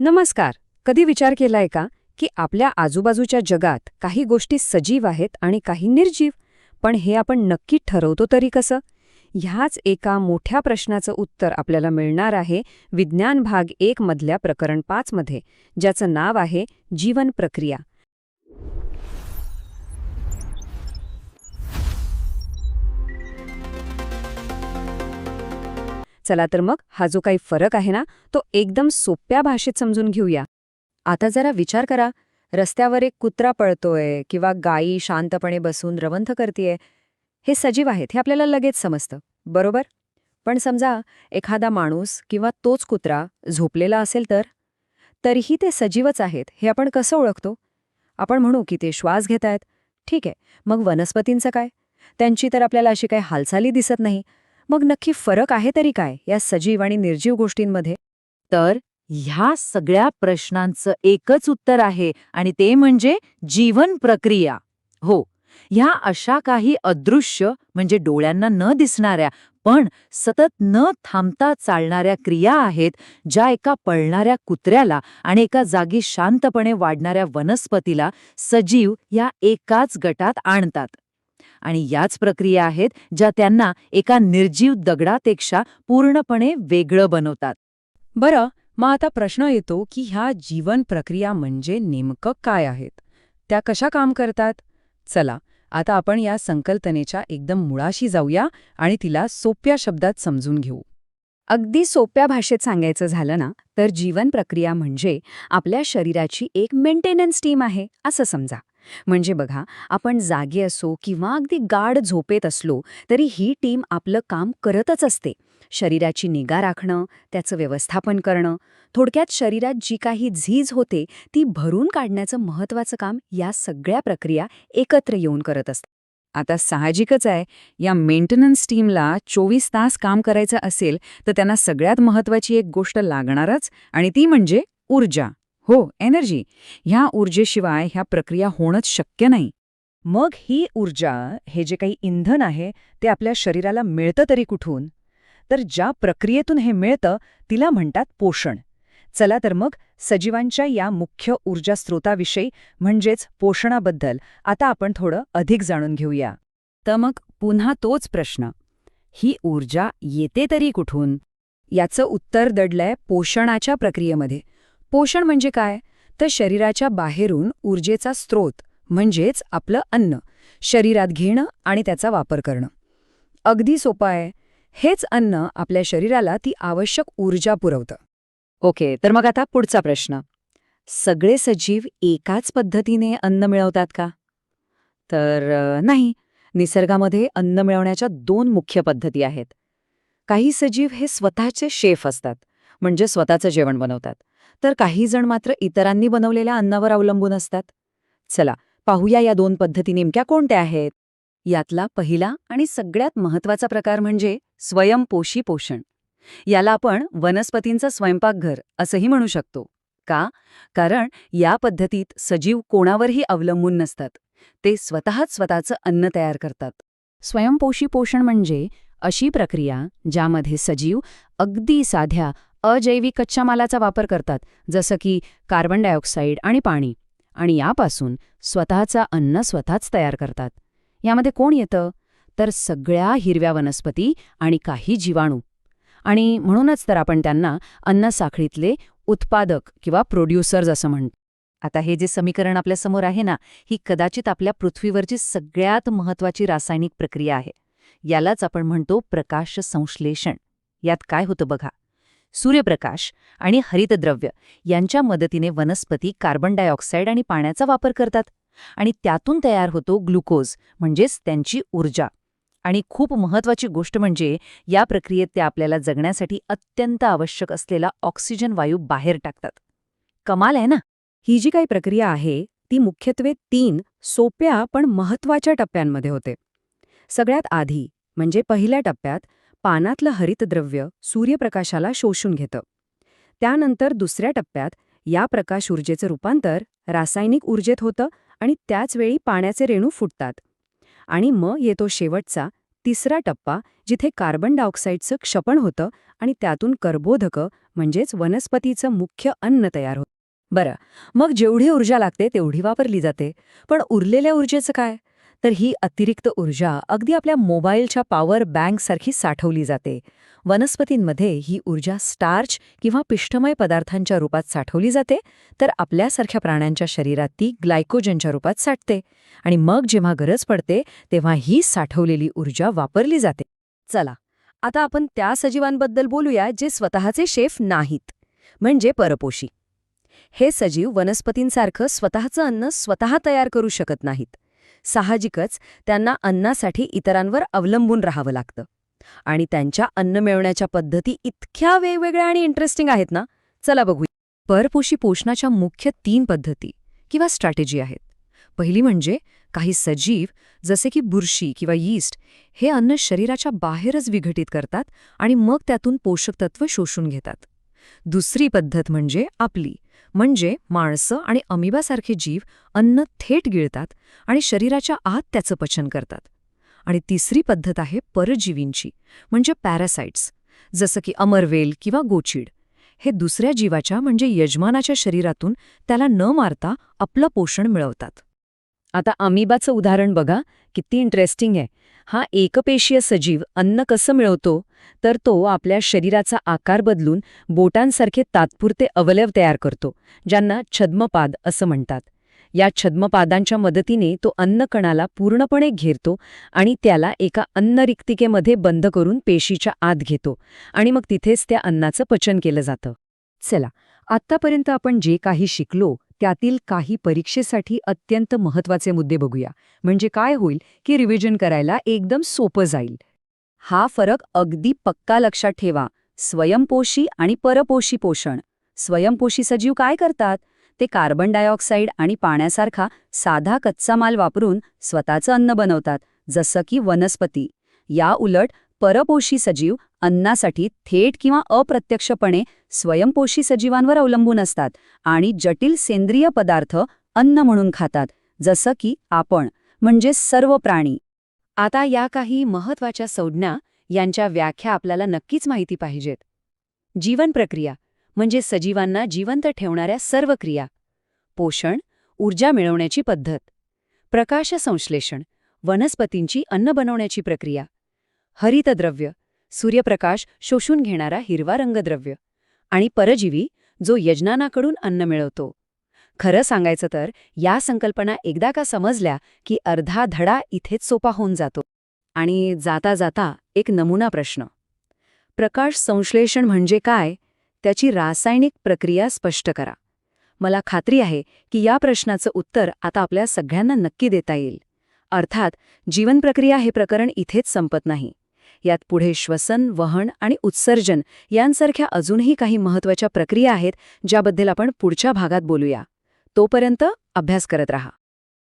नमस्कार. कधी विचार केलाय का की आपल्या आजूबाजूच्या जगात काही गोष्टी सजीव आहेत आणि काही निर्जीव, पण हे आपण नक्की ठरवतो तरी कसं? ह्याच एका मोठ्या प्रश्नाचं उत्तर आपल्याला मिळणार आहे विज्ञान भाग 1 मधल्या प्रकरण 5 मध्ये, ज्याचं नाव आहे जीवन प्रक्रिया. चला तर मग हा जो काही फरक आहे ना, तो एकदम सोप्या भाषेत समजून घेऊया. आता जरा विचार करा, रस्त्यावर एक कुत्रा पळतोय किंवा गायी शांतपणे बसून रवंथ करतेय. हे सजीव आहेत हे आपल्याला लगेच समजतं, बरोबर? पण समजा एखादा माणूस किंवा तोच कुत्रा झोपलेला असेल तर तरीही ते सजीवच आहेत हे आपण कसं ओळखतो? आपण म्हणू की ते श्वास घेत आहेत. ठीक आहे, मग वनस्पतींचं काय? त्यांची तर आपल्याला अशी काही हालचाली दिसत नाही. मग नक्की फरक आहे तरी काय या सजीव आणि निर्जीव गोष्टींमध्ये? तर ह्या सगळ्या प्रश्नांचं एकच उत्तर आहे आणि ते म्हणजे जीवन प्रक्रिया. हो, ह्या अशा काही अदृश्य म्हणजे डोळ्यांना न दिसणाऱ्या पण सतत न थांबता चालणाऱ्या क्रिया आहेत, ज्या एका पळणाऱ्या कुत्र्याला आणि एका जागी शांतपणे वाढणाऱ्या वनस्पतीला सजीव या एकाच गटात आणतात. आणि याच प्रक्रिया आहेत ज्या त्यांना एका निर्जीव दगडापेक्षा पूर्णपणे वेगळं बनवतात. बरं, मग आता प्रश्न येतो की ह्या जीवन प्रक्रिया म्हणजे नेमकं काय आहेत? त्या कशा काम करतात? चला, आता आपण या संकल्पनेच्या एकदम मुळाशी जाऊया आणि तिला सोप्या शब्दात समजून घेऊ. अगदी सोप्या भाषेत सांगायचं झालं ना, तर जीवन प्रक्रिया म्हणजे आपल्या शरीराची एक मेंटेनन्स टीम आहे असं समजा. म्हणजे बघा, आपण जागे असो किंवा अगदी गाढ झोपेत असलो तरी ही टीम आपलं काम करतच असते. शरीराची निगा राखणं, त्याचं व्यवस्थापन करणं, थोडक्यात शरीरात जी काही झीज होते ती भरून काढण्याचं महत्त्वाचं काम या सगळ्या प्रक्रिया एकत्र येऊन करत असतात. आता साहजिकच आहे, या मेंटेनन्स टीमला 24 तास काम करायचं असेल तर त्यांना सगळ्यात महत्त्वाची एक गोष्ट लागणारच, आणि ती म्हणजे ऊर्जा. हो, एनर्जी. ह्या ऊर्जेशिवाय ह्या प्रक्रिया होणंच शक्य नाही. मग ही ऊर्जा, हे जे काही इंधन आहे, ते आपल्या शरीराला मिळतं तरी कुठून? तर ज्या प्रक्रियेतून हे मिळतं तिला म्हणतात पोषण. चला तर मग सजीवांच्या या मुख्य ऊर्जा स्रोताविषयी म्हणजेच पोषणाबद्दल आता आपण थोडं अधिक जाणून घेऊया. तर मग पुन्हा तोच प्रश्न, ही ऊर्जा येते तरी कुठून? याचं उत्तर दडलंय पोषणाच्या प्रक्रियेमध्ये. पोषण म्हणजे काय? तर शरीराच्या बाहेरून ऊर्जेचा स्रोत म्हणजेच आपलं अन्न शरीरात घेणं आणि त्याचा वापर करणं. अगदी सोपं आहे. हेच अन्न आपल्या शरीराला ती आवश्यक ऊर्जा पुरवतं. ओके, तर मग आता पुढचा प्रश्न. सगळे सजीव एकाच पद्धतीने अन्न मिळवतात का? तर नाही. निसर्गामध्ये अन्न मिळवण्याच्या 2 मुख्य पद्धती आहेत. काही सजीव हे स्वतःचे शेफ असतात, म्हणजे स्वतःचं जेवण बनवतात. तर काही जण मात्र इतरांनी बनवलेल्या अन्नावर अवलंबून असतात. चला, पाहूया या 2 पद्धती नेमक्या कोणत्या आहेत. यातला पहिला आणि सगळ्यात महत्त्वाचा प्रकार म्हणजे स्वयंपोषी पोषण. याला आपण वनस्पतींचं स्वयंपाकघर असंही म्हणू शकतो. का? कारण या पद्धतीत सजीव कोणावरही अवलंबून नसतात. ते स्वतःच स्वतःचं अन्न तयार करतात. स्वयंपोषी पोषण म्हणजे अशी प्रक्रिया ज्यामध्ये सजीव अगदी साध्या अजैविक कच्च्या मालाचा वापर करतात, जसं की कार्बन डायऑक्साईड आणि पाणी, आणि यापासून स्वतःचं अन्न स्वतःच तयार करतात. यामध्ये कोण येतं? तर सगळ्या हिरव्या वनस्पती आणि काही जीवाणू. आणि म्हणूनच तर आपण त्यांना अन्न साखळीतले उत्पादक किंवा प्रोड्युसर्स असं म्हणतो. आता हे जे समीकरण आपल्यासमोर आहे ना, ही कदाचित आपल्या पृथ्वीवरची सगळ्यात महत्त्वाची रासायनिक प्रक्रिया आहे. यालाच आपण म्हणतो प्रकाश संश्लेषण. यात काय होतं बघा, सूर्यप्रकाश आणि हरितद्रव्य यांच्या मदतीने वनस्पती कार्बन डायऑक्साईड आणि पाण्याचा वापर करतात आणि त्यातून तयार होतो ग्लुकोज, म्हणजेच त्यांची ऊर्जा. आणि खूप महत्त्वाची गोष्ट म्हणजे या प्रक्रियेत त्या आपल्याला जगण्यासाठी अत्यंत आवश्यक असलेला ऑक्सिजन वायू बाहेर टाकतात. कमाल आहे ना? ही जी काही प्रक्रिया आहे ती मुख्यत्वे 3 सोप्या पण महत्त्वाच्या टप्प्यांमध्ये होते. सगळ्यात आधी म्हणजे पहिल्या टप्प्यात पानातलं हरितद्रव्य सूर्यप्रकाशाला शोषून घेतं. त्यानंतर दुसऱ्या टप्प्यात या प्रकाश ऊर्जेचं रूपांतर रासायनिक ऊर्जेत होतं आणि त्याचवेळी पाण्याचे रेणू फुटतात. आणि मग येतो शेवटचा 3रा टप्पा, जिथे कार्बन डायऑक्साईडचं क्षपण होतं आणि त्यातून कर्बोदकं म्हणजेच वनस्पतीचं मुख्य अन्न तयार होतं. बरं, मग जेवढी ऊर्जा लागते तेवढी वापरली जाते. पण उरलेल्या ऊर्जेचं काय? तर ही अतिरिक्त ऊर्जा अगदी आपल्या मोबाईलच्या पॉवर बँकसारखी साठवली जाते. वनस्पतींमध्ये ही ऊर्जा स्टार्च किंवा पिष्टमय पदार्थांच्या रूपात साठवली जाते, तर आपल्यासारख्या प्राण्यांच्या शरीरात ती ग्लायकोजनच्या रूपात साठते. आणि मग जेव्हा गरज पडते तेव्हा ही साठवलेली ऊर्जा वापरली जाते. चला, आता आपण त्या सजीवांबद्दल बोलूया जे स्वतःचे शेफ नाहीत, म्हणजे परपोषी. हे सजीव वनस्पतींसारखं स्वतःचं अन्न स्वतः तयार करू शकत नाहीत. साहजिकच त्यांना अन्नासाठी इतरांवर अवलंबून राहावं लागतं. आणि त्यांच्या अन्न मिळवण्याच्या पद्धती इतक्या वेगवेगळ्या आणि इंटरेस्टिंग आहेत ना. चला बघूया. परपोषी पोषणाच्या मुख्य 3 पद्धती किंवा स्ट्रॅटेजी आहेत. पहिली म्हणजे काही सजीव जसे की बुरशी किंवा यीस्ट हे अन्न शरीराच्या बाहेरच विघटित करतात आणि मग त्यातून पोषक तत्व शोषून घेतात. दुसरी पद्धत म्हणजे आपली, म्हणजे माणसं आणि अमिबासारखे जीव अन्न थेट गिळतात आणि शरीराच्या आत त्याचं पचन करतात. आणि तिसरी पद्धत आहे परजीवींची, म्हणजे पॅरासाइट्स, जसं की अमरवेल किंवा गोचीड. हे दुसऱ्या जीवाच्या म्हणजे यजमानाच्या शरीरातून त्याला न मारता आपलं पोषण मिळवतात. आता अमिबाचं उदाहरण बघा, किती इंटरेस्टिंग आहे. हा एकपेशीय सजीव अन्न कसं मिळवतो, तर तो आपल्या शरीराचा आकार बदलून बोटांसारखे तात्पुरते अवयव तयार करतो, ज्यांना छद्मपाद असं म्हणतात. या छद्मपादांच्या मदतीने तो अन्नकणाला पूर्णपणे घेरतो आणि त्याला एका अन्नरिक्तिकेमध्ये बंद करून पेशीच्या आत घेतो आणि मग तिथेच त्या अन्नाचं पचन केलं जातं. चला, आत्तापर्यंत आपण जे काही शिकलो त्यातील काही परीक्षेसाठी अत्यंत महत्त्वाचे मुद्दे बघूया. म्हणजे काय होईल की रिव्हिजन करायला एकदम सोपं जाईल. हा फरक अगदी पक्का लक्षात ठेवा. स्वयंपोषी आणि परपोषी पोषण. स्वयंपोषी सजीव काय करतात? ते कार्बन डायऑक्साईड आणि पाण्यासारखा साधा कच्चा माल वापरून स्वतःचं अन्न बनवतात, जसं की वनस्पती. या उलट परपोषी सजीव अन्नासाठी थेट किंवा अप्रत्यक्षपणे स्वयंपोषी सजीवांवर अवलंबून असतात आणि जटिल सेंद्रिय पदार्थ अन्न म्हणून खातात, जसं की आपण, म्हणजे सर्व प्राणी. आता या काही महत्त्वाच्या संज्ञा यांच्या व्याख्या आपल्याला नक्कीच माहिती पाहिजेत. जीवन प्रक्रिया म्हणजे सजीवांना जिवंत ठेवणाऱ्या सर्व क्रिया. पोषण, ऊर्जा मिळवण्याची पद्धत. प्रकाशसंश्लेषण, वनस्पतींची अन्न बनवण्याची प्रक्रिया. हरितद्रव्य, सूर्यप्रकाश शोषून घेणारा हिरवा रंगद्रव्य. आणि परजीवी, जो यजमानाकडून अन्न मिळवतो. खरं सांगायचं तर या संकल्पना एकदा का समजल्या की अर्धा धडा इथेच सोपा होऊन जातो. आणि जाता जाता एक नमुना प्रश्न. प्रकाश संश्लेषण म्हणजे काय? त्याची रासायनिक प्रक्रिया स्पष्ट करा. मला खात्री आहे की या प्रश्नाचं उत्तर आता आपल्या सगळ्यांना नक्की देता येईल. अर्थात जीवनप्रक्रिया हे प्रकरण इथेच संपत नाही. यात पुढे श्वसन, वहन आणि उत्सर्जन यांसारख्या अजूनही काही महत्त्वाच्या प्रक्रिया आहेत, ज्याबद्दल आपण पुढच्या भागात बोलूया. तोपर्यंत अभ्यास करत राहा.